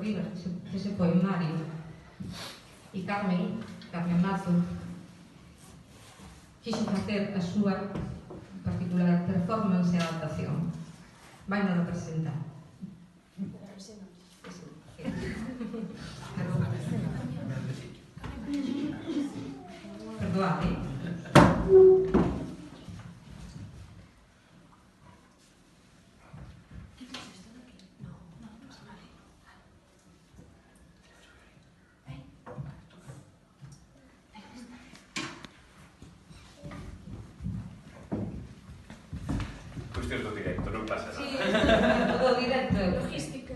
Rivas, que se poemario, e Carmen Mazo quixo facer a súa particular performance e adaptación. Vai non representar. Perdoade. Cuestión do directo, non pasa nada. Sí, todo directo. Logística.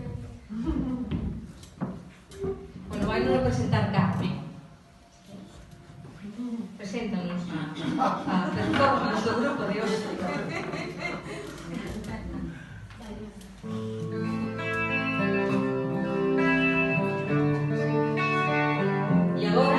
Bueno, vai non representar Carmen. Preséntanos a performance do grupo de hoxe. E agora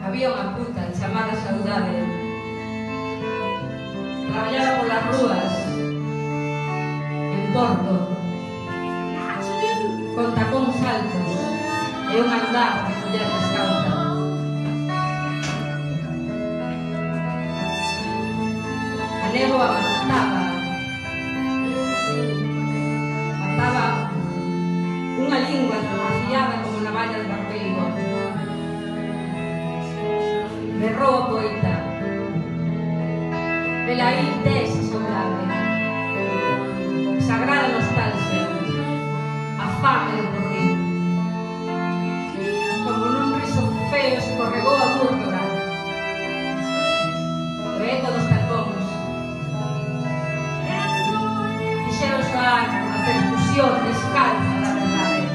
había unha puta chamada Saudade. Traballaba polas rúas en Porto con tacóns altos e un andar de muller descalza. A néboa mataba unha lingua afiada como navalla de barbeiro. Berrou a poeta. Velaí tes a saudade, sagrada nostalgia, a fame de porvir. Como nun riso feo escorregou a búrgora, o eco dos tacóns. Fixeron soar a percusión descalza da verdade.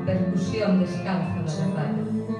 Percusión descalza da verdade.